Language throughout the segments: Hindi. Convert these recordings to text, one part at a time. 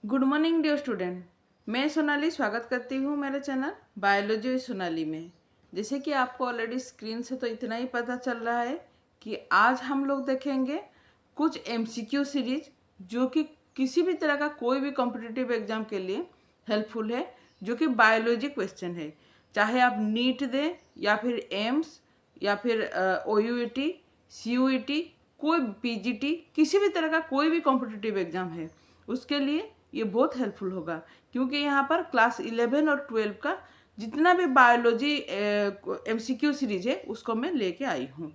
Good morning dear student. मैं सोनाली स्वागत करती हूँ मेरे चैनल बायोलॉजी विद सोनाली में। जैसे कि आपको ऑलरेडी स्क्रीन से तो इतना ही पता चल रहा है कि आज हम लोग देखेंगे कुछ एमसीक्यू सीरीज जो कि किसी भी तरह का कोई भी कॉम्पिटिटिव एग्जाम के लिए हेल्पफुल है, जो कि बायोलॉजी क्वेश्चन है। चाहे आप नीट दें या फिर एम्स या फिर OUET, CUET, कोई PGT, किसी भी तरह का कोई भी कॉम्पिटिटिव एग्जाम है उसके लिए ये बहुत हेल्पफुल होगा, क्योंकि यहाँ पर क्लास 11 और 12 का जितना भी बायोलॉजी MCQ सीरीज है उसको मैं लेके आई हूँ।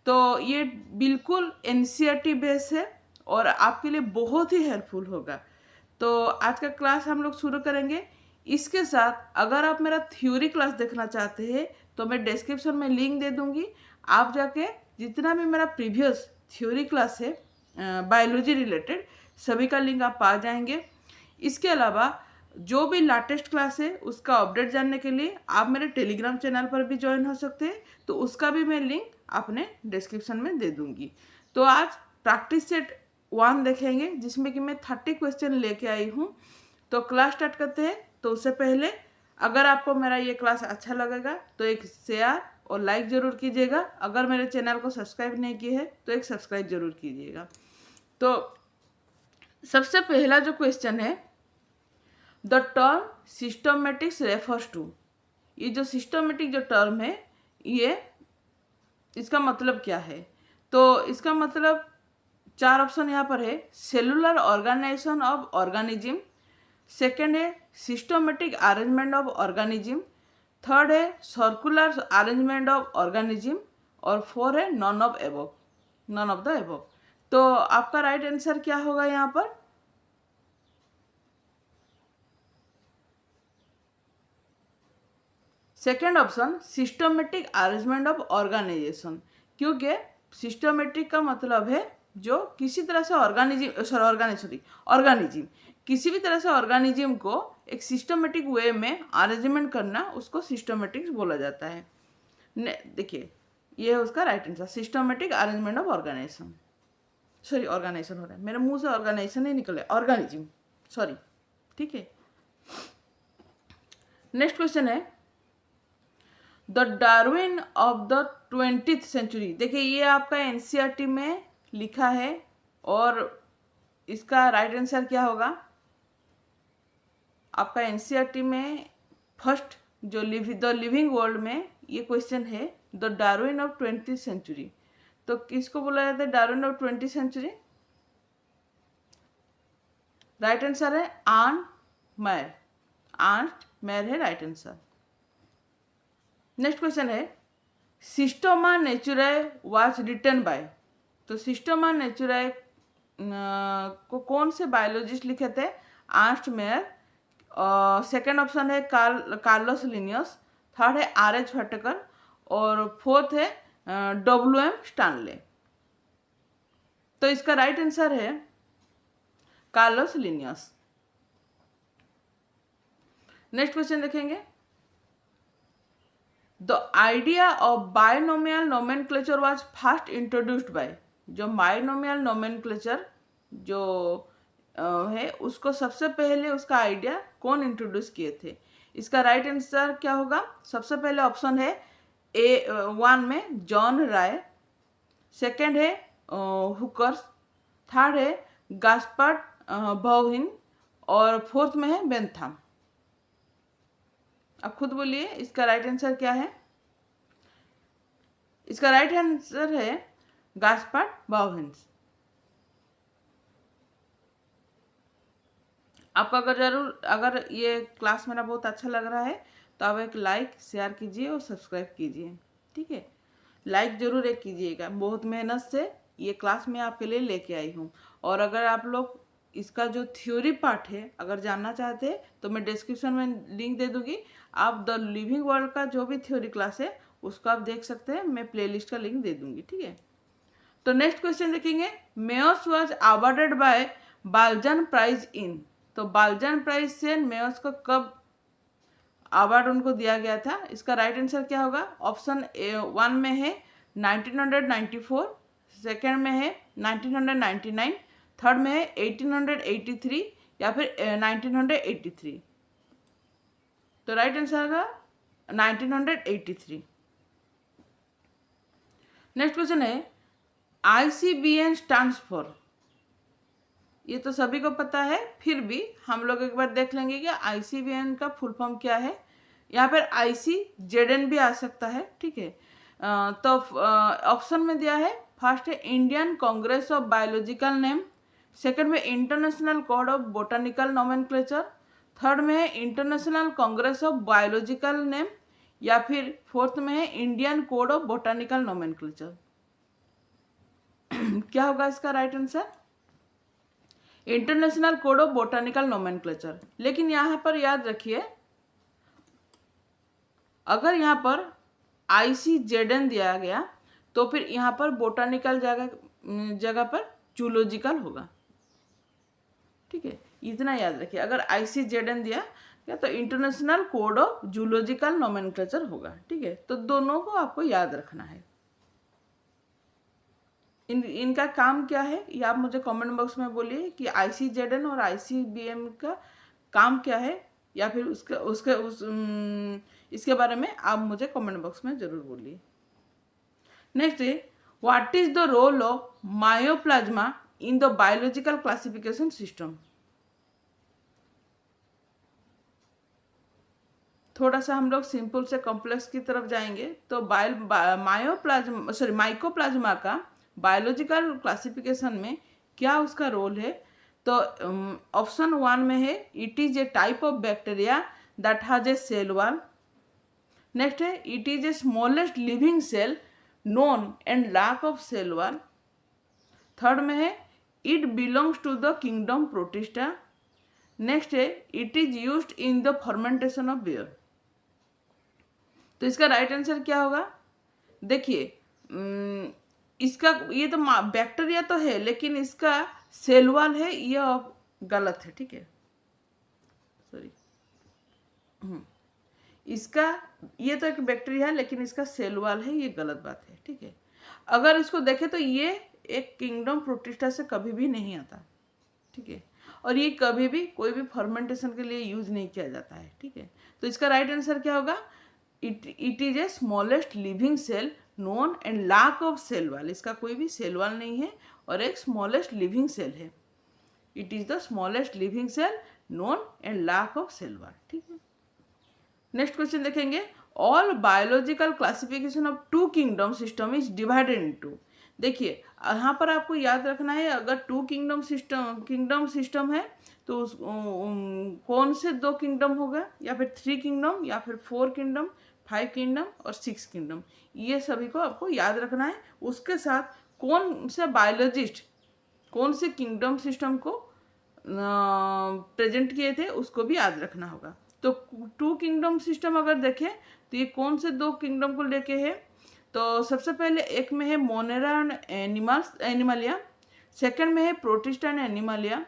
तो ये बिल्कुल NCERT बेस है और आपके लिए बहुत ही हेल्पफुल होगा। तो आज का क्लास हम लोग शुरू करेंगे। इसके साथ अगर आप मेरा थ्योरी क्लास देखना चाहते हैं तो मैं डिस्क्रिप्शन में लिंक दे दूँगी। आप जाके जितना भी मेरा प्रीवियस थ्योरी क्लास है बायोलॉजी रिलेटेड, सभी का लिंक आप पा जाएंगे। इसके अलावा जो भी लेटेस्ट क्लास है उसका अपडेट जानने के लिए आप मेरे टेलीग्राम चैनल पर भी ज्वाइन हो सकते हैं, तो उसका भी मैं लिंक आपने डिस्क्रिप्शन में दे दूंगी। तो आज प्रैक्टिस सेट 1 देखेंगे जिसमें कि मैं 30 क्वेश्चन लेके आई हूँ। तो क्लास स्टार्ट करते हैं। तो उससे पहले अगर आपको मेरा ये क्लास अच्छा लगेगा तो एक शेयर और लाइक ज़रूर कीजिएगा। अगर मेरे चैनल को सब्सक्राइब नहीं किए है तो एक सब्सक्राइब ज़रूर कीजिएगा। तो सबसे पहला जो क्वेश्चन है, the term systematics refers to. ये जो सिस्टमेटिक जो टर्म है ये इसका मतलब क्या है? तो इसका मतलब 4 ऑप्शन यहाँ पर है। Cellular organization of organism, second है systematic arrangement of organism, third है सर्कुलर अरेंजमेंट ऑफ ऑर्गेनिज्म और 4 है none of above, none of the above. तो आपका राइट आंसर क्या होगा यहाँ पर? Second option systematic arrangement of organization, क्योंकि सिस्टमेटिक का मतलब है जो किसी तरह से ऑर्गेनिज्म किसी भी तरह से ऑर्गेनिज्म को एक सिस्टमेटिक वे में अरेंजमेंट करना, उसको सिस्टमेटिक्स बोला जाता है। देखिए ये है उसका right answer, systematic arrangement of organisation. Sorry, organisation हो रहा है, मेरे मुंह से ऑर्गेनाइजेशन ही निकले, ऑर्गेनिज्म, सॉरी। ठीक है, नेक्स्ट क्वेश्चन है the Darwin of the 20th century. देखिए ये आपका NCERT में लिखा है और इसका राइट आंसर क्या होगा? आपका NCERT में फर्स्ट जो द लिविंग वर्ल्ड में ये क्वेश्चन है, the Darwin of 20th century. तो किसको बोला जाता है Darwin of 20th century? Right answer है आर्न मैर। आर्न मैर है राइट आंसर। नेक्स्ट क्वेश्चन है Systema Naturae was written by. तो सिस्टोमा नेचुराe को कौन से बायोलॉजिस्ट लिखे थे? Ernst Mayr. सेकेंड ऑप्शन है कार्लोस लिनियस, थर्ड है RH फटेकर और फोर्थ है WM स्टानले। तो इसका राइट आंसर है कार्लोस लिनियस। नेक्स्ट क्वेश्चन देखेंगे the idea of binomial nomenclature was first introduced bye. जो बायनोमियल नोमेनक्लेचर जो है उसको सबसे पहले उसका आइडिया कौन इंट्रोड्यूस किए थे? इसका राइट आंसर क्या होगा? सबसे पहले ऑप्शन है A1 में जॉन राय, सेकेंड है हुकर्स, थर्ड है गास्पर्ड बाउहिन और फोर्थ में है बेंथम। अब खुद बोलिए इसका राइट आंसर क्या है? इसका राइट आंसर है गास्पर्ड बाउहिन। आपको अगर ये क्लास मेरा बहुत अच्छा लग रहा है तो आप एक लाइक शेयर कीजिए और सब्सक्राइब कीजिए। ठीक है, लाइक ज़रूर एक कीजिएगा, बहुत मेहनत से ये क्लास मैं आपके लिए लेके आई हूँ। और अगर आप लोग इसका जो थ्योरी पार्ट है अगर जानना चाहते हैं तो मैं डिस्क्रिप्शन में लिंक दे दूँगी। आप द लिविंग वर्ल्ड का जो भी थ्योरी क्लास है उसको आप देख सकते हैं, मैं प्लेलिस्ट का लिंक दे दूँगी। ठीक है, तो नेक्स्ट क्वेश्चन देखेंगे Meyers was awarded by Balzan prize in. तो बाल्जन प्राइज से मेयर्स को कब अवार्ड उनको दिया गया था? इसका राइट आंसर क्या होगा? ऑप्शन 1 में है 1994, सेकेंड में है 1999, थर्ड में है 1883 या फिर 1983। तो राइट आंसर होगा 1983। नेक्स्ट क्वेश्चन है ICBN स्टैंड्स फॉर। ये तो सभी को पता है, फिर भी हम लोग एक बार देख लेंगे कि ICBN का फुल फॉर्म क्या है। यहाँ पर ICZN भी आ सकता है, ठीक है। तो ऑप्शन में दिया है, फर्स्ट है Indian congress of biological name, second में international code of botanical nomenclature, third में है international congress of biological name, या फिर फोर्थ में है Indian code of botanical nomenclature. क्या होगा इसका right answer? International code of botanical nomenclature. लेकिन यहाँ पर याद रखिए, अगर यहाँ पर ICZN दिया गया तो फिर यहाँ पर बोटानिकल जगह पर जूलॉजिकल होगा, ठीक है। इतना याद रखिए, अगर ICZN दिया गया तो international code of zoological nomenclature होगा, ठीक है। तो दोनों को आपको याद रखना है। इनका काम क्या है ये आप मुझे कमेंट बॉक्स में बोलिए कि ICZN और ICBN का काम क्या है, या फिर इसके बारे में आप मुझे कमेंट बॉक्स में जरूर बोलिए। नेक्स्ट है what is the role of mycoplasma in the biological classification system. थोड़ा सा हम लोग सिंपल से कॉम्प्लेक्स की तरफ जाएंगे तो माइकोप्लाज्मा का बायोलॉजिकल क्लासिफिकेशन में क्या उसका रोल है। तो ऑप्शन 1 में है it is a type of bacteria that has a cell wall. Next है it is a smallest living cell known and lack of cell wall. Third में है it belongs to the kingdom Protista. Next है it is used in the fermentation of beer. तो इसका राइट आंसर क्या होगा? देखिए, इसका ये तो बैक्टीरिया तो है, लेकिन इसका सेल वॉल है, यह गलत है, ठीक है। सॉरी, इसका ये तो एक बैक्टीरिया है लेकिन इसका सेल वॉल है, ये गलत बात है, ठीक है। अगर इसको देखें तो ये एक किंगडम प्रोटिस्टा से कभी भी नहीं आता, ठीक है। और ये कभी भी कोई भी फर्मेंटेशन के लिए यूज नहीं किया जाता है, ठीक है। तो इसका राइट आंसर क्या होगा? It is a smallest living cell known and lack of cell wall. इसका कोई भी सेल वॉल नहीं है और एक स्मॉलेस्ट लिविंग सेल है। It is the smallest living cell known and lack of cell wall, ठीक है। नेक्स्ट क्वेश्चन देखेंगे all biological classification of two kingdom system is divided into. देखिए, यहाँ पर आपको याद रखना है, अगर टू किंगडम सिस्टम है तो कौन से 2 किंगडम होगा, या फिर 3 किंगडम, या फिर 4 किंगडम, 5 किंगडम और 6 किंगडम, ये सभी को आपको याद रखना है। उसके साथ कौन से बायोलॉजिस्ट कौन से किंगडम सिस्टम को प्रेजेंट किए थे उसको भी याद रखना होगा। तो 2 किंगडम सिस्टम अगर देखें तो ये कौन से 2 किंगडम को लेके है। तो सबसे पहले एक में है मोनेरा एंड एनिमलिया, सेकंड में है प्रोटिस्टा एंड एनिमलिया,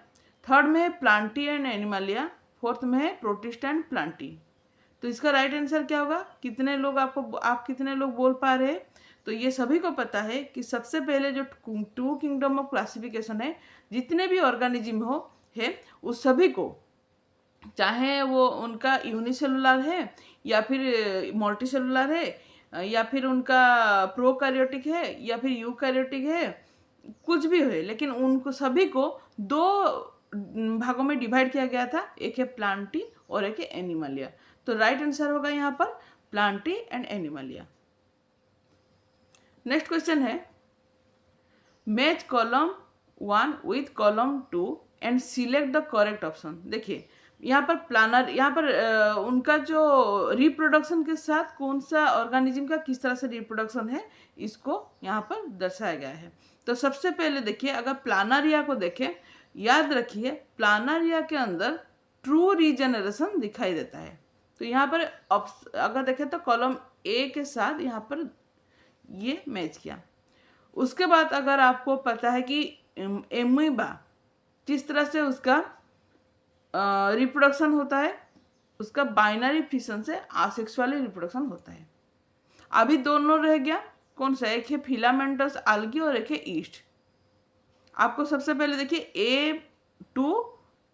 थर्ड में है प्लांटी एंड एनिमलिया, फोर्थ में है प्रोटिस्टा एंड प्लांटी। तो इसका राइट आंसर क्या होगा? आप कितने लोग बोल पा रहे हैं? तो ये सभी को पता है कि सबसे पहले जो 2 किंगडम ऑफ क्लासिफिकेशन है, जितने भी ऑर्गेनिज्म है उस सभी को, चाहे वो उनका यूनिसेलुलर है या फिर मल्टीसेलुलर है या फिर उनका प्रोकैरियोटिक है या फिर यूकैरियोटिक है, कुछ भी है, लेकिन उनको सभी को 2 भागों में डिवाइड किया गया था, एक है प्लांटी और एक है एनिमलिया। तो राइट आंसर होगा यहाँ पर Plantae and Animalia. Next question है match column 1 with column 2 and select the correct option. देखिए, यहाँ पर उनका जो रिप्रोडक्शन के साथ कौन सा ऑर्गेनिज्म का किस तरह से रिप्रोडक्शन है, इसको यहाँ पर दर्शाया गया है। तो सबसे पहले देखिए, अगर प्लानारिया को देखें, याद रखिए प्लानारिया के अंदर ट्रू रीजेनरेशन दिखाई देता है। तो यहाँ पर अगर देखें तो कॉलम ए के साथ यहाँ पर ये मैच किया। उसके बाद अगर आपको पता है कि एमीबा किस तरह से उसका रिप्रोडक्शन होता है, उसका बाइनरी फिशन से आसेक्सुअली रिप्रोडक्शन होता है। अभी दोनों रह गया, कौन सा? एक है फिलामेंटस आल्गी और एक है ईस्ट। आपको सबसे पहले देखिए A2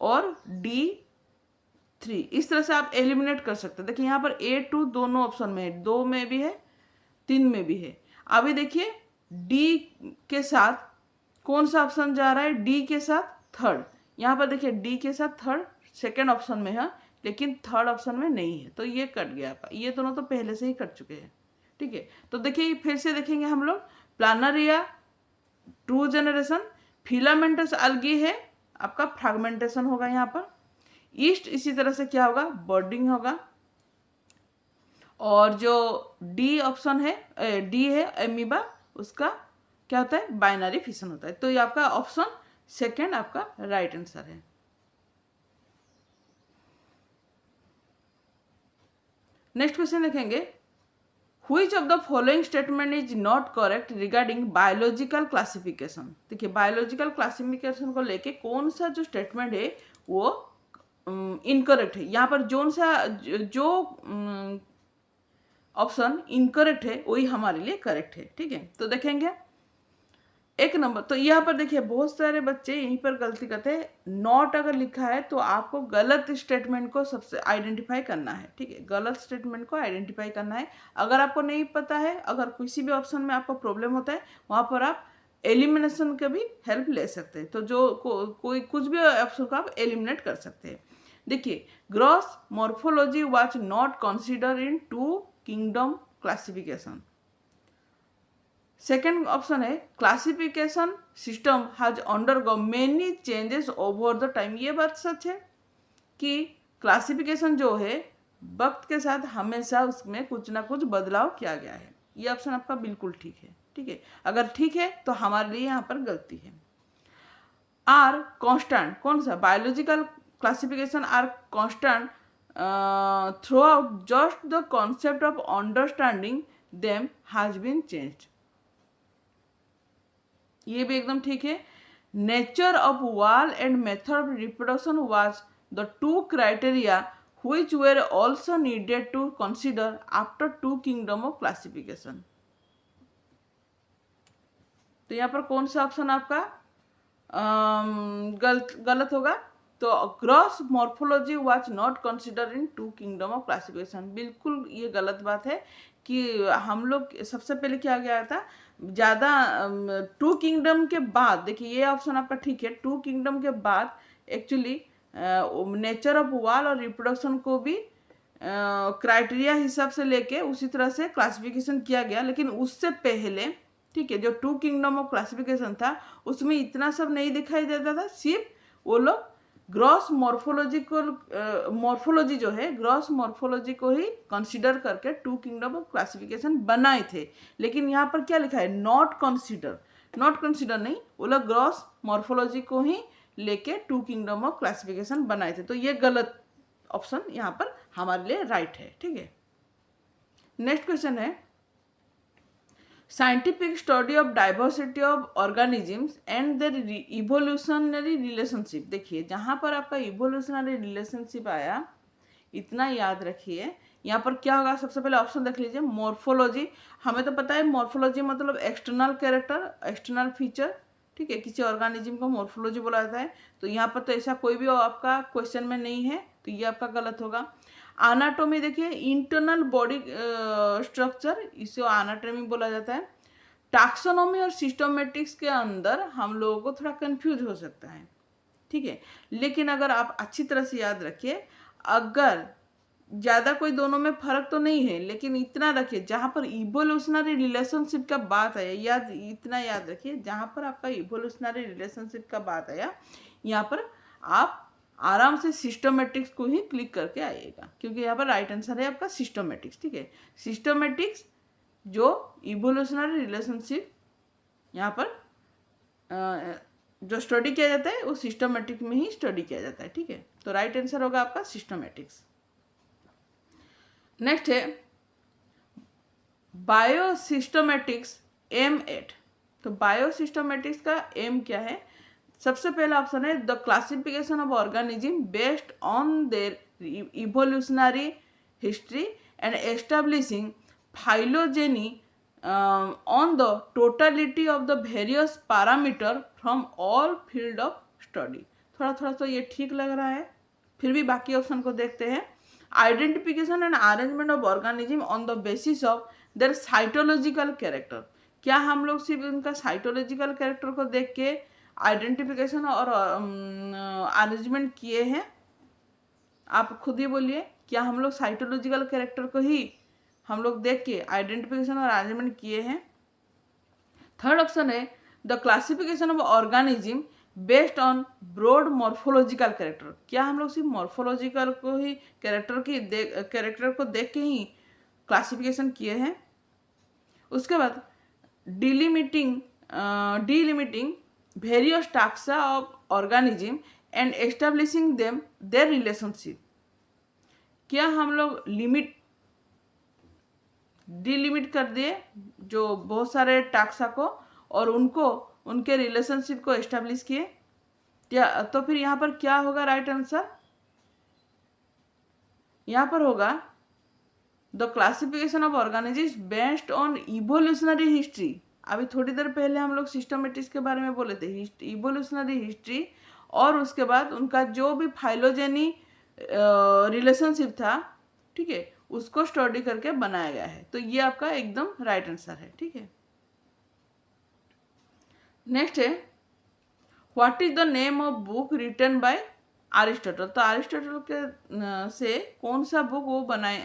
और D3, इस तरह से आप एलिमिनेट कर सकते हैं। देखिए यहाँ पर A2 दोनों ऑप्शन में है, 2 में भी है, 3 में भी है। अभी देखिए डी के साथ कौन सा ऑप्शन जा रहा है, डी के साथ थर्ड। यहाँ पर देखिए डी के साथ थर्ड सेकेंड ऑप्शन में है, लेकिन थर्ड ऑप्शन में नहीं है, तो ये कट गया आपका। ये दोनों तो पहले से ही कट चुके हैं, ठीक है। तो देखिए फिर से देखेंगे हम लोग, प्लानरिया, ट्रू जनरेशन, फिलामेंटस अलगी है, आपका फ्रैगमेंटेशन होगा यहाँ पर। ईस्ट इसी तरह से क्या होगा, बर्डिंग होगा। और जो डी ऑप्शन है, डी है एमीबा, उसका क्या होता है, बाइनरी फिशन होता है। तो ये आपका ऑप्शन सेकेंड आपका राइट आंसर है। नेक्स्ट क्वेश्चन देखेंगे, which of the following statement is not correct regarding biological classification. देखिए बायोलॉजिकल क्लासिफिकेशन को लेके कौन सा जो स्टेटमेंट है वो इनकरेक्ट है। यहाँ पर जो ऑप्शन इनकरेक्ट है वही हमारे लिए करेक्ट है, ठीक है। तो देखेंगे एक नंबर, तो यहाँ पर देखिए बहुत सारे बच्चे यहीं पर गलती करते हैं। नॉट अगर लिखा है तो आपको गलत स्टेटमेंट को सबसे आइडेंटिफाई करना है, ठीक है, गलत स्टेटमेंट को आइडेंटिफाई करना है। अगर आपको नहीं पता है, अगर किसी भी ऑप्शन में आपको प्रॉब्लम होता है, वहाँ पर आप एलिमिनेशन का भी हेल्प ले सकते हैं। तो जो कोई कुछ भी ऑप्शन को आप एलिमिनेट कर सकते हैं। देखिए gross morphology was not consider in two kingdom classification. Second option है classification system has undergo many changes over the time. ये बात सच है कि क्लासिफिकेशन जो है वक्त के साथ हमेशा उसमें कुछ ना कुछ बदलाव किया गया है। ये ऑप्शन आपका बिल्कुल ठीक है, ठीक है। अगर ठीक है तो हमारे लिए यहाँ पर गलती है। आर कांस्टेंट, कौन सा, biological classification are constant throughout, just the concept of understanding them has been changed. ये भी एकदम ठीक है। Nature of wall and method of reproduction was the two criteria which were also needed to consider after two kingdom of classification। तो यहाँ पर कौन सा ऑप्शन आपका गलत होगा, तो gross morphology was not consider in two kingdom of classification. बिल्कुल ये गलत बात है कि हम लोग सबसे पहले क्या गया था, ज़्यादा टू किंगडम के बाद, देखिए ये ऑप्शन आपका ठीक है, टू किंगडम के बाद एक्चुअली नेचर ऑफ वाल और रिप्रोडक्शन को भी क्राइटेरिया हिसाब से लेके उसी तरह से क्लासिफिकेशन किया गया। लेकिन उससे पहले, ठीक है, जो टू किंगडम ऑफ क्लासिफिकेशन था उसमें इतना सब नहीं दिखाई देता था, सिर्फ वो लोग ग्रॉस मॉर्फोलॉजी जो है, ग्रॉस मॉर्फोलॉजी को ही कंसीडर करके टू किंगडम ऑफ क्लासिफिकेशन बनाए थे। लेकिन यहाँ पर क्या लिखा है, नॉट कंसीडर, नॉट कंसीडर नहीं, वो लोग ग्रॉस मॉर्फोलॉजी को ही लेके टू किंगडम ऑफ क्लासिफिकेशन बनाए थे। तो ये गलत ऑप्शन यहाँ पर हमारे लिए राइट है, ठीक है। नेक्स्ट क्वेश्चन है, scientific study of diversity of organisms and their evolutionary relationship. देखिए जहाँ पर आपका इवोल्यूशनरी रिलेशनशिप आया, इतना याद रखिए। यहाँ पर क्या होगा, सबसे पहले ऑप्शन देख लीजिए, मॉर्फोलॉजी। हमें तो पता है मॉर्फोलॉजी मतलब एक्सटर्नल कैरेक्टर, एक्सटर्नल फीचर, ठीक है, किसी ऑर्गेनिज्म को मॉर्फोलॉजी बोला जाता है। तो यहाँ पर तो ऐसा कोई भी आपका क्वेश्चन में नहीं है, तो ये आपका गलत होगा। एनाटॉमी, देखिए इंटरनल बॉडी स्ट्रक्चर, इसे एनाटॉमी बोला जाता है। टैक्सोनॉमी और सिस्टोमेटिक्स के अंदर हम लोगों को थोड़ा कंफ्यूज हो सकता है, ठीक है। लेकिन अगर आप अच्छी तरह से याद रखिए, अगर ज़्यादा कोई दोनों में फर्क तो नहीं है, लेकिन इतना रखिए जहाँ पर इवोल्यूशनरी रिलेशनशिप का बात आया, इतना याद रखिए, जहाँ पर आपका इवोल्यूशनरी रिलेशनशिप का बात आया, यहाँ पर आप आराम से सिस्टोमेटिक्स को ही क्लिक करके आइएगा, क्योंकि यहाँ पर राइट आंसर है आपका सिस्टोमेटिक्स, ठीक है। सिस्टोमेटिक्स जो इवोल्यूशनरी रिलेशनशिप यहाँ पर जो स्टडी किया जाता है वो सिस्टोमेटिक में ही स्टडी किया जाता है, ठीक है। तो राइट आंसर होगा आपका सिस्टोमेटिक्स। नेक्स्ट है बायोसिस्टोमेटिक्स M8। तो बायोसिस्टोमेटिक्स का एम क्या है, सबसे पहला ऑप्शन है the classification of organism based on their evolutionary history and establishing phylogeny on the totality of the various parameter from all field of study. थोड़ा थोड़ा तो ये ठीक लग रहा है, फिर भी बाकी ऑप्शन को देखते हैं। Identification and arrangement of organism on the basis of their cytological character. क्या हम लोग सिर्फ उनका साइटोलॉजिकल कैरेक्टर को देख के आइडेंटिफिकेशन और अरेंजमेंट किए हैं? आप खुद ही बोलिए, क्या हम लोग साइटोलॉजिकल कैरेक्टर को ही हम लोग देख के आइडेंटिफिकेशन और अरेंजमेंट किए हैं? थर्ड ऑप्शन है the classification of organism based on broad morphological character. क्या हम लोग सिर्फ मॉर्फोलॉजिकल को ही कैरेक्टर को देख के ही क्लासिफिकेशन किए हैं? उसके बाद delimiting various taxa of organism and establishing them their relationship. क्या हम लोग डिलिमिट कर दिए जो बहुत सारे टाक्सा को और उनको उनके रिलेशनशिप को एस्टेब्लिश किए? क्या तो फिर यहाँ पर क्या होगा राइट आंसर? यहाँ पर होगा the classification of organism based on evolutionary history. अभी थोड़ी देर पहले हम लोग सिस्टमेटिक्स के बारे में बोले थे, इवोल्यूशनरी हिस्ट्री, और उसके बाद उनका जो भी फाइलोजेनी रिलेशनशिप था, ठीक है, उसको स्टडी करके बनाया गया है। तो ये आपका एकदम राइट आंसर है, ठीक है। नेक्स्ट है what is the name of book written by Aristotle. तो अरिस्टोटल के से कौन सा बुक वो बनाए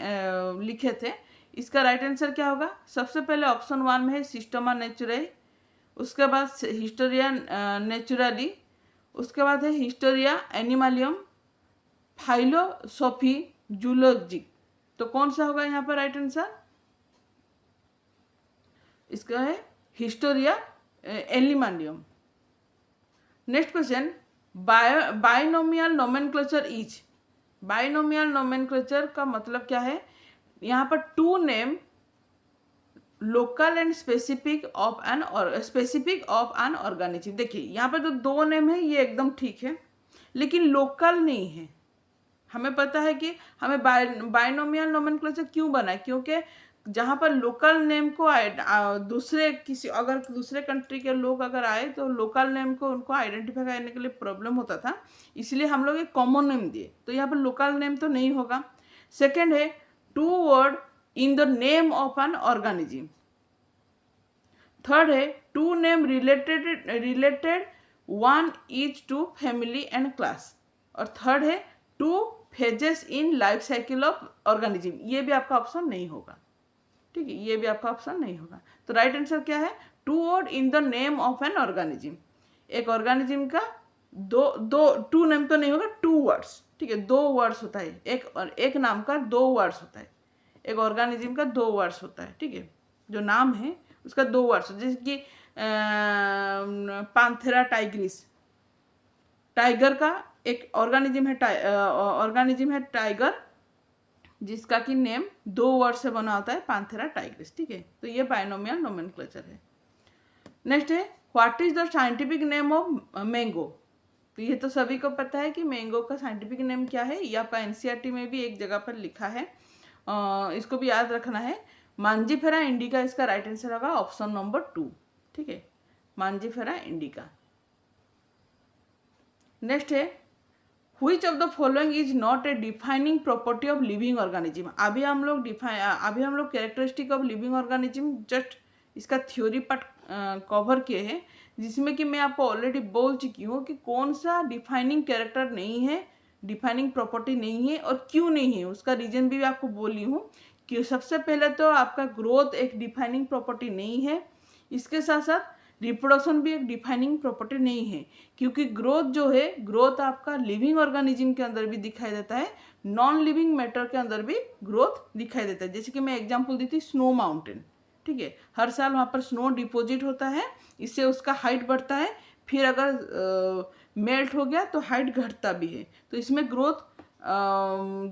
लिखे थे? इसका राइट आंसर क्या होगा? सबसे पहले ऑप्शन 1 में है सिस्टमा नेचुराई, उसके बाद हिस्टोरिया नेचुराली, उसके बाद है हिस्टोरिया एनिमलियम, फाइलोसॉफी जूलॉजिक। तो कौन सा होगा यहाँ पर राइट आंसर? इसका है Historia Animalium. Next question, binomial nomenclature is. Binomial nomenclature का मतलब क्या है? यहाँ पर two name local and specific of an organism. देखिए यहाँ पर जो दो नेम है ये एकदम ठीक है, लेकिन लोकल नहीं है। हमें पता है कि हमें बाइनोमियल नोमेनक्लेचर क्यों बना है, क्योंकि जहाँ पर लोकल नेम को अगर दूसरे कंट्री के लोग अगर आए तो लोकल नेम को उनको आइडेंटिफाई करने के लिए प्रॉब्लम होता था, इसलिए हम लोग एक कॉमन नेम दिए। तो यहाँ पर लोकल नेम तो नहीं होगा। सेकेंड है two word in the name of an organism. Third है two name related one is to family and class. और थर्ड है two phases in life cycle of organism. ये भी आपका ऑप्शन नहीं होगा, ठीक है, ये भी आपका ऑप्शन नहीं होगा। तो राइट आंसर क्या है? Two word in the name of an organism. एक ऑर्गेनिज्म का टू नेम तो नहीं होगा, टू वर्ड्स, ठीक है, दो वर्ड्स होता है। एक नाम का दो वर्ड्स होता है, एक ऑर्गेनिज्म का दो वर्ड्स होता है, ठीक है, जो नाम है उसका दो वर्ड्स। जैसे कि पैंथेरा टाइग्रिस, टाइगर का एक ऑर्गेनिज्म है टाइगर, जिसका कि नेम दो वर्ड से बना होता है, पैंथेरा टाइग्रिस, ठीक है। तो ये बाइनोमियल नोमेनक्लेचर है। नेक्स्ट है what is the scientific name of mango. तो ये तो सभी को पता है कि मैंगो का साइंटिफिक नेम क्या है, ये आपका एनसीईआरटी में भी एक जगह पर लिखा है, इसको भी याद रखना है। मांजीफेरा इंडिका इसका राइट आंसर होगा ऑप्शन नंबर 2, ठीक है, मांजीफेरा इंडिका। नेक्स्ट है Which of the following is not a defining property of living organism। अभी हम लोग characteristic of living organism just इसका थ्योरी पार्ट कवर किए हैं, जिसमें कि मैं आपको ऑलरेडी बोल चुकी हूँ कि कौन सा डिफाइनिंग कैरेक्टर नहीं है, डिफाइनिंग प्रॉपर्टी नहीं है और क्यों नहीं है। उसका रीजन भी आपको बोली हूँ कि सबसे पहले तो आपका ग्रोथ एक डिफाइनिंग प्रॉपर्टी नहीं है, इसके साथ साथ रिप्रोडक्शन भी एक डिफाइनिंग प्रॉपर्टी नहीं है, क्योंकि ग्रोथ जो है, ग्रोथ आपका लिविंग ऑर्गेनिज्म के अंदर भी दिखाई देता है, नॉन लिविंग मैटर के अंदर भी ग्रोथ दिखाई देता है। जैसे कि मैं एग्जांपल दी थी स्नो माउंटेन, ठीक है, हर साल वहाँ पर स्नो डिपॉजिट होता है, इससे उसका हाइट बढ़ता है, फिर अगर मेल्ट हो गया तो हाइट घटता भी है। तो इसमें ग्रोथ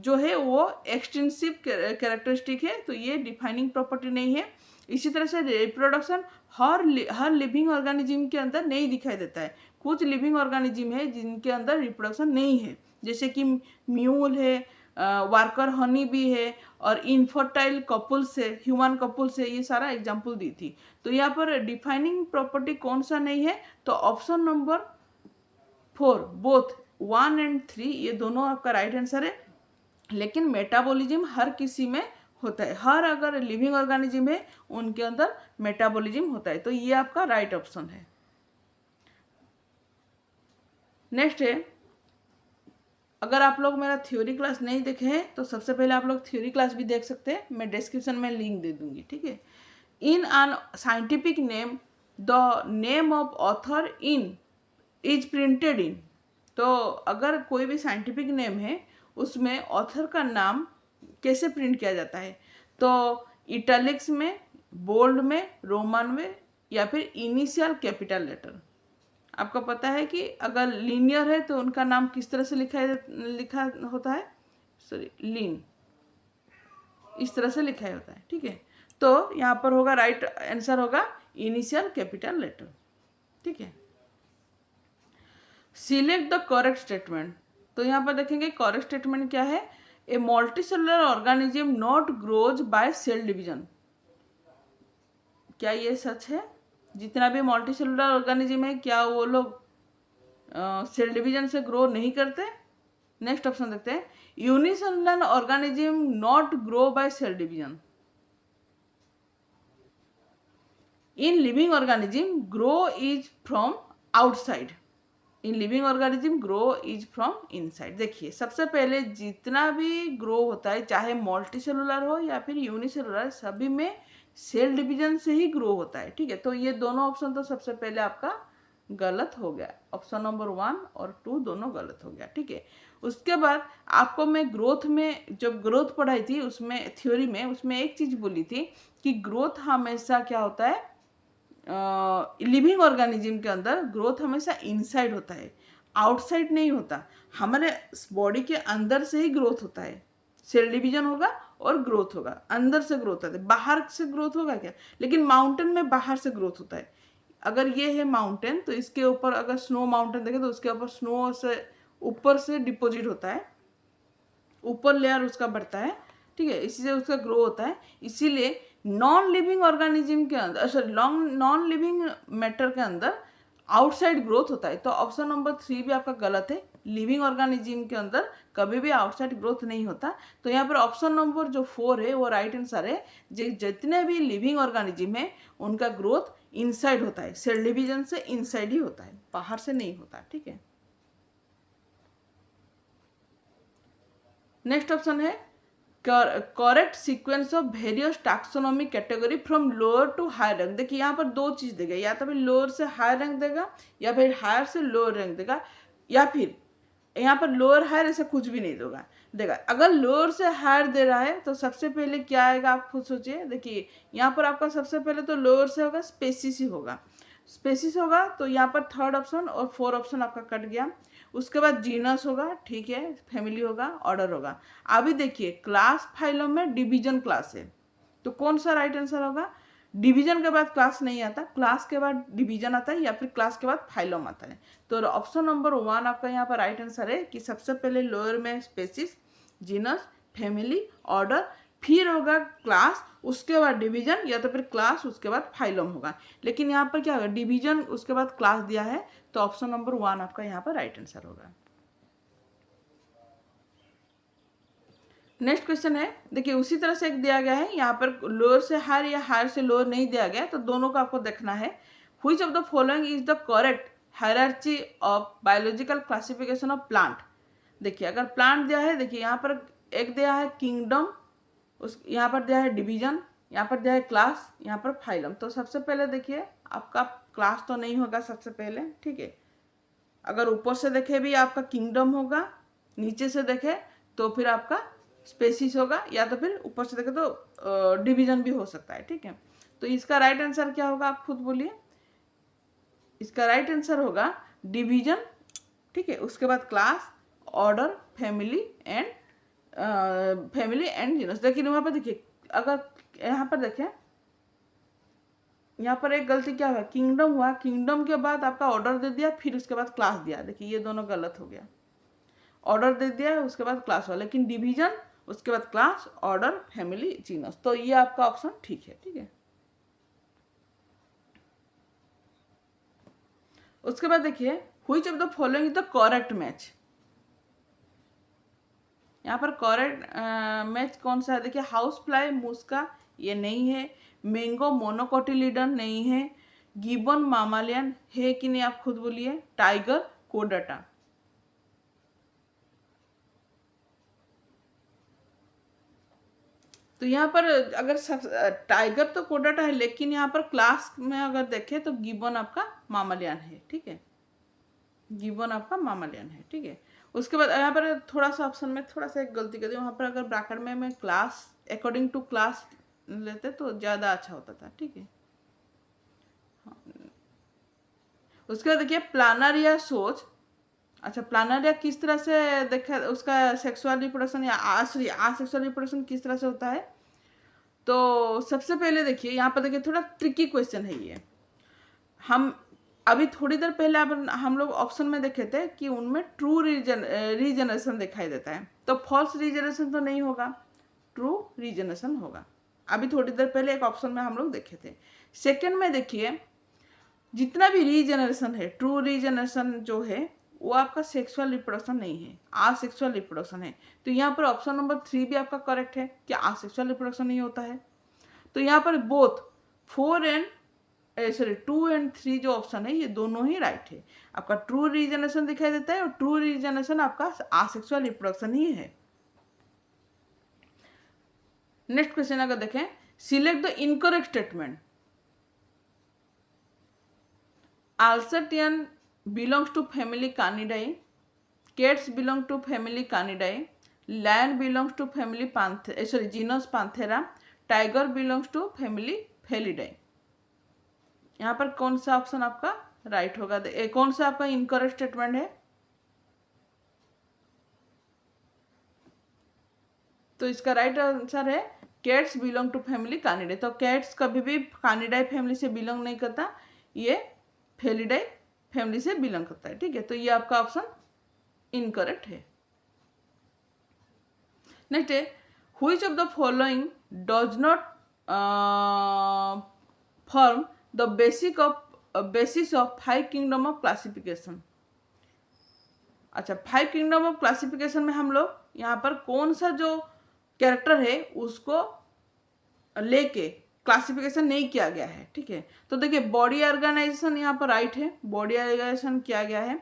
जो है वो एक्सटेंसिव कैरेक्टरिस्टिक है, तो ये डिफाइनिंग प्रॉपर्टी नहीं है। इसी तरह से रिप्रोडक्शन हर लिविंग ऑर्गेनिज्म के अंदर नहीं दिखाई देता है। कुछ लिविंग ऑर्गेनिज्म है जिनके अंदर रिप्रोडक्शन नहीं है, जैसे कि म्यूल है, वर्कर हनी भी है, और इनफर्टाइल कपल्स है, ह्यूमन कपल्स है, ये सारा एग्जाम्पल दी थी। तो यहाँ पर डिफाइनिंग प्रॉपर्टी कौन सा नहीं है? तो ऑप्शन नंबर 4 बोथ 1 एंड 3 ये दोनों आपका राइट आंसर है, लेकिन मेटाबॉलिज्म हर किसी में होता है, हर अगर लिविंग ऑर्गेनिज्म है उनके अंदर मेटाबॉलिज्म होता है, तो ये आपका राइट ऑप्शन है। नेक्स्ट है, अगर आप लोग मेरा थ्योरी क्लास नहीं देखे हैं तो सबसे पहले आप लोग थ्योरी क्लास भी देख सकते हैं, मैं डिस्क्रिप्शन में लिंक दे दूंगी, ठीक है। In an scientific name the name of author in is printed in, तो अगर कोई भी साइंटिफिक नेम है उसमें ऑथर का नाम कैसे प्रिंट किया जाता है, तो इटैलिक्स में, बोल्ड में, रोमन में, या फिर इनिशियल कैपिटल लेटर। आपको पता है कि अगर लीनियर है तो उनका नाम किस तरह से लिखा होता है, सॉरी लीन, इस तरह से लिखा होता है, ठीक है। तो यहाँ पर होगा राइट आंसर होगा इनिशियल कैपिटल लेटर, ठीक है। सिलेक्ट द करेक्ट स्टेटमेंट, तो यहाँ पर देखेंगे करेक्ट स्टेटमेंट क्या है, a multicellular organism not grows by cell division. क्या ये सच है? जितना भी मल्टीसेलुलर ऑर्गेनिज्म है क्या वो लोग सेल डिवीजन से ग्रो नहीं करते? नेक्स्ट ऑप्शन देखते हैं, unicellular organism not grow by cell division. In living organism grow is from outside, in living organism grow is from inside. देखिए सबसे पहले जितना भी ग्रो होता है चाहे मल्टीसेलुलर हो या फिर यूनिसेलुलर, सभी में सेल डिवीजन से ही ग्रो होता है, ठीक है। तो ये दोनों ऑप्शन तो सबसे पहले आपका गलत हो गया, ऑप्शन नंबर 1 और 2 दोनों गलत हो गया, ठीक है। उसके बाद आपको मैं ग्रोथ में जब ग्रोथ पढ़ाई थी उसमें थ्योरी में, उसमें एक चीज बोली थी कि ग्रोथ हमेशा क्या होता है, लिविंग ऑर्गेनिज्म के अंदर ग्रोथ हमेशा इनसाइड होता है, आउटसाइड नहीं होता। हमारे बॉडी के अंदर से ही ग्रोथ होता है, सेल डिवीजन होगा और ग्रोथ होगा, अंदर से ग्रोथ होता है, बाहर से ग्रोथ होगा क्या? लेकिन माउंटेन में बाहर से ग्रोथ होता है। अगर ये है माउंटेन तो इसके ऊपर अगर स्नो माउंटेन देखें तो उसके ऊपर स्नो से ऊपर से डिपोजिट होता है, ऊपर लेयर उसका बढ़ता है, ठीक है, इसी से उसका ग्रो होता है। इसीलिए नॉन लिविंग ऑर्गेनिज्म के अंदर, सॉरी नॉन लिविंग मैटर के अंदर आउटसाइड ग्रोथ होता है। तो ऑप्शन नंबर 3 भी आपका गलत है, लिविंग ऑर्गेनिज्म के अंदर कभी भी आउटसाइड ग्रोथ नहीं होता। तो यहाँ पर ऑप्शन नंबर जो 4 है वो राइट आंसर है। जितने भी लिविंग ऑर्गेनिज्म है उनका ग्रोथ इनसाइड होता है, सेल डिवीजन से इनसाइड ही होता है, बाहर से नहीं होता, ठीक है। नेक्स्ट ऑप्शन है correct sequence of various taxonomic category from lower to higher rank. देखिए यहाँ पर दो चीज देगा, या तो फिर लोअर से हायर रैंक देगा या फिर हायर से लोअर रैंक देगा, या फिर यहाँ पर लोअर हायर ऐसा कुछ भी नहीं देगा। अगर लोअर से हायर दे रहा है तो सबसे पहले क्या आएगा आप खुद सोचिए। देखिए यहाँ पर आपका सबसे पहले तो लोअर से होगा, स्पेसिस ही होगा, स्पेसिस होगा, तो यहाँ पर 3rd ऑप्शन और 4 ऑप्शन आपका कट गया। उसके बाद जीनस होगा, ठीक है, फैमिली होगा, ऑर्डर होगा। अभी देखिए क्लास फाइलम में डिवीजन क्लास है, तो कौन सा राइट आंसर होगा? डिवीजन के बाद क्लास नहीं आता, क्लास के बाद डिवीजन आता है या फिर क्लास के बाद फाइलम आता है। तो ऑप्शन नंबर 1 आपका यहाँ पर राइट आंसर है कि सबसे पहले लोअर में स्पेसिस, जीनस, फैमिली, ऑर्डर, फिर होगा क्लास, उसके बाद डिवीजन, या तो फिर क्लास उसके बाद फाइलम होगा। लेकिन यहाँ पर क्या होगा, डिवीजन उसके बाद क्लास दिया है, तो ऑप्शन नंबर 1 आपका यहाँ पर राइट आंसर होगा। नेक्स्ट क्वेश्चन है, देखिए उसी तरह से एक दिया गया है, यहाँ पर लोअर से हायर या हायर से लोअर नहीं दिया गया, तो दोनों का आपको देखना है। Which of the following is the correct hierarchy of biological classification of plant. देखिए अगर प्लांट दिया है, देखिए यहाँ पर एक दिया है किंगडम, उस यहाँ पर दिया है डिवीजन, यहाँ पर दिया है क्लास, यहाँ पर फाइलम। तो सबसे पहले देखिए आपका क्लास तो नहीं होगा सबसे पहले, ठीक है। अगर ऊपर से देखे भी आपका किंगडम होगा, नीचे से देखे तो फिर आपका स्पेसिस होगा, या तो फिर ऊपर से देखे तो डिवीजन भी हो सकता है, ठीक है। तो इसका राइट आंसर क्या होगा आप खुद बोलिए। इसका राइट आंसर होगा डिवीजन, ठीक है, उसके बाद class, order, family and genus. देखिए वहाँ पर देखिए, अगर यहाँ पर देखें, यहाँ पर एक गलती क्या हुआ, किंगडम हुआ, किंगडम के बाद आपका ऑर्डर दे दिया, फिर उसके बाद क्लास दिया। देखिए ये दोनों गलत हो गया, ऑर्डर दे दिया उसके बाद क्लास हुआ, लेकिन डिवीजन उसके बाद क्लास, ऑर्डर, फैमिली, जीनस। तो ये आपका ऑप्शन ठीक है, ठीक है। उसके बाद देखिए which of the following is the correct match. यहाँ पर करेक्ट मैच कौन सा है? देखिए, हाउस फ्लाई मूस्का ये नहीं है, मैंगो मोनोकोटिलीडन नहीं है, गिबन मामालियन है कि नहीं आप खुद बोलिए, टाइगर कोडाटा। तो यहाँ पर अगर टाइगर तो कोडाटा है, लेकिन यहाँ पर क्लास में अगर देखें तो गिबन आपका मामालियन है, ठीक है, गिबन आपका मामालियन है, ठीक है। उसके बाद यहाँ पर थोड़ा सा ऑप्शन में थोड़ा सा एक गलती कर दी, वहाँ पर अगर ब्रैकेट में मैं क्लास अकॉर्डिंग टू क्लास लेते तो ज़्यादा अच्छा होता था, ठीक है। उसके बाद देखिए प्लानरिया सोच। अच्छा, प्लानरिया किस तरह से देखा, उसका सेक्सुअल रिप्रोडक्शन या आसेक्सुअल रिप्रोडक्शन किस तरह से होता है? तो सबसे पहले देखिए, यहाँ पर देखिए थोड़ा ट्रिकी क्वेश्चन है ये। हम अभी थोड़ी देर पहले हम लोग ऑप्शन में देखे थे कि उनमें ट्रू रीजनरेशन दिखाई देता है, तो फॉल्स रीजनरेशन तो नहीं होगा, ट्रू रीजनरेशन होगा। अभी थोड़ी देर पहले एक ऑप्शन में हम लोग देखे थे। सेकेंड में देखिए, जितना भी रीजनरेशन है, ट्रू रीजनरेशन जो है वो आपका सेक्सुअल रिप्रोडक्शन नहीं है, आसेक्सुअल रिप्रोडक्शन है। तो यहाँ पर ऑप्शन नंबर 3 भी आपका करेक्ट है कि आसेक्सुअल रिप्रोडक्शन नहीं होता है। तो यहाँ पर बोथ 2 एंड 3 जो ऑप्शन है ये दोनों ही राइट है। आपका ट्रू रीजनरेशन दिखाई देता है और ट्रू रीजनरेशन आपका आसेक्सुअल रिप्रोडक्शन ही है। नेक्स्ट क्वेश्चन अगर देखें, select the incorrect statement. Alsatian belongs to family Canidae, cats belong to family Canidae, lion belongs to family genus Panthera, tiger belongs to family Felidae। यहाँ पर कौन सा ऑप्शन आपका राइट होगा? कौन सा आपका इनकरेक्ट स्टेटमेंट है? तो इसका राइट आंसर है कैट्स बिलोंग टू फैमिली कानिडाई। तो कैट्स कभी भी कानिडाई फैमिली से बिलोंग नहीं करता, ये फेलिडाई फैमिली से बिलोंग करता है, ठीक है। तो ये आपका ऑप्शन इनकरेक्ट है। नेक्स्ट है, which of the following does not form the basis of 5 kingdom of classification. अच्छा, 5 किंगडम ऑफ क्लासिफिकेशन में हम लोग यहाँ पर कौन सा जो कैरेक्टर है उसको लेके क्लासिफिकेशन नहीं किया गया है, ठीक है। तो देखिए, बॉडी ऑर्गेनाइजेशन यहाँ पर राइट है, बॉडी ऑर्गेनाइजेशन किया गया है,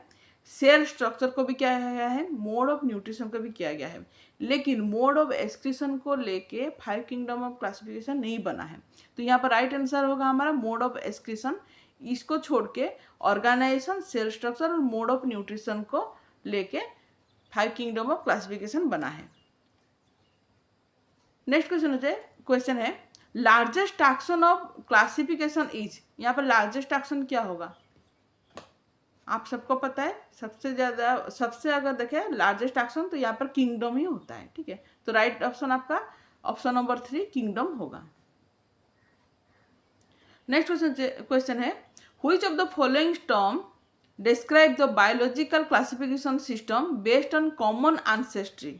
सेल स्ट्रक्चर को भी किया गया है, मोड ऑफ न्यूट्रिशन को भी किया गया है, लेकिन मोड ऑफ एक्सक्रीशन को लेके 5 किंगडम ऑफ क्लासिफिकेशन नहीं बना है। तो यहाँ पर राइट आंसर होगा हमारा मोड ऑफ एक्सक्रीशन। इसको छोड़ के ऑर्गेनाइजेशन, सेल स्ट्रक्चर और मोड ऑफ न्यूट्रिशन को लेके 5 किंगडम ऑफ क्लासिफिकेशन बना है। नेक्स्ट क्वेश्चन है largest taxon of classification is. यहाँ पर लार्जेस्ट टैक्सन क्या होगा? आप सबको पता है, सबसे अगर देखें लार्जेस्ट टैक्सन तो यहाँ पर किंगडम ही होता है, ठीक है। तो राइट ऑप्शन आपका ऑप्शन नंबर 3 किंगडम होगा। नेक्स्ट क्वेश्चन है, which of the following term describe the biological classification system based on common ancestry.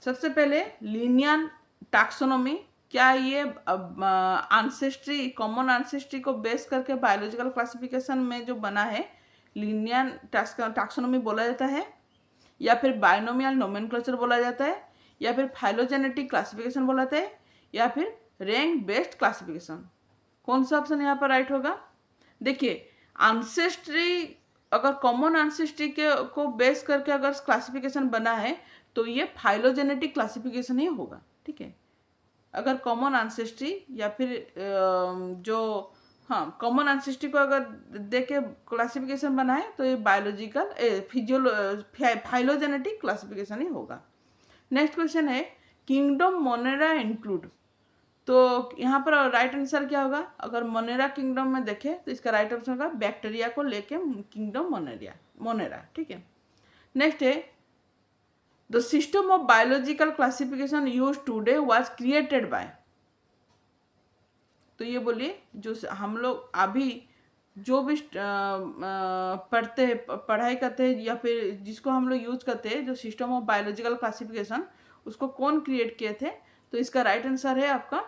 सबसे पहले लीनियर टैक्सोनॉमी, क्या ये एंसेस्ट्री, कॉमन एंसेस्ट्री को बेस करके बायोलॉजिकल क्लासिफिकेशन में जो बना है लीनियर टैक्सोनॉमी बोला जाता है, या फिर बायनोमियल नोमेनक्लेचर बोला जाता है, या फिर फाइलोजेनेटिक क्लासिफिकेशन बोला जाता है, या फिर रैंक बेस्ड क्लासिफिकेशन? कौन सा ऑप्शन यहाँ पर राइट होगा? देखिए, एंसेस्ट्री अगर कॉमन एंसेस्ट्री को बेस करके अगर क्लासिफिकेशन बना है तो ये फाइलोजेनेटिक क्लासिफिकेशन ही होगा, ठीक है। अगर कॉमन एंसेस्ट्री या फिर कॉमन एंसेस्ट्री को अगर देख के क्लासिफिकेशन बना है तो ये बायोलॉजिकल फाइलोजेनेटिक क्लासिफिकेशन ही होगा। नेक्स्ट क्वेश्चन है, किंगडम मोनेरा इंक्लूड। तो यहाँ पर राइट आंसर क्या होगा? अगर मोनेरा किंगडम में देखें तो इसका राइट आंसर होगा बैक्टीरिया को लेके किंगडम मोनेरा, ठीक है। नेक्स्ट है, the system of biological classification use today was created by. तो ये बोलिए, जो हम लोग अभी जो भी पढ़ाई करते हैं या फिर जिसको हम लोग यूज करते हैं, जो सिस्टम ऑफ बायोलॉजिकल क्लासिफिकेशन, उसको कौन क्रिएट किए थे? तो इसका राइट आंसर है आपका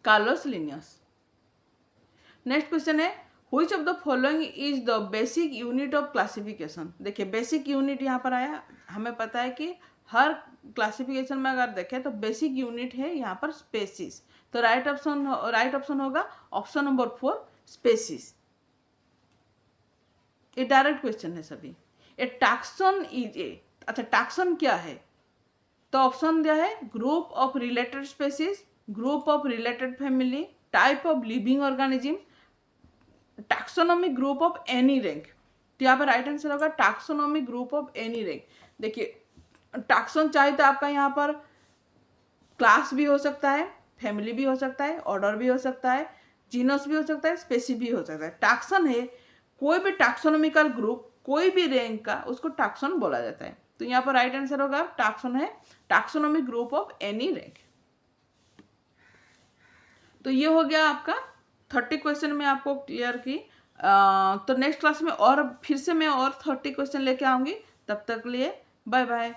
कार्लोस लिनियस। नेक्स्ट क्वेश्चन है, which of the following is the basic unit of classification. देखिए बेसिक यूनिट यहाँ पर आया, हमें पता है कि हर क्लासिफिकेशन में अगर देखें तो बेसिक यूनिट है यहाँ पर स्पेसीज। तो राइट ऑप्शन होगा ऑप्शन नंबर 4 स्पेसीज। ये डायरेक्ट क्वेश्चन है सभी। ए टैक्सन इज ए, अच्छा टैक्सन क्या है? तो ऑप्शन दिया है group of related species, group of related family, type of living organism, taxonomy group of any rank. तो यहाँ पर राइट आंसर होगा taxonomy group of any rank. देखिए टैक्सोन चाहे तो आपका यहाँ पर क्लास भी हो सकता है, फैमिली भी हो सकता है, ऑर्डर भी हो सकता है, जीनस भी हो सकता है, स्पेसी भी हो सकता है। टैक्सन है कोई भी टैक्सोनॉमिकल ग्रुप, कोई भी रैंक का, उसको टैक्सन बोला जाता है। तो यहाँ पर राइट आंसर होगा टैक्सन है taxonomy group of any rank. तो ये हो गया आपका 30 क्वेश्चन में आपको क्लियर की। तो नेक्स्ट क्लास में और फिर से मैं और 30 क्वेश्चन लेके आऊँगी। तब तक लिए बाय बाय।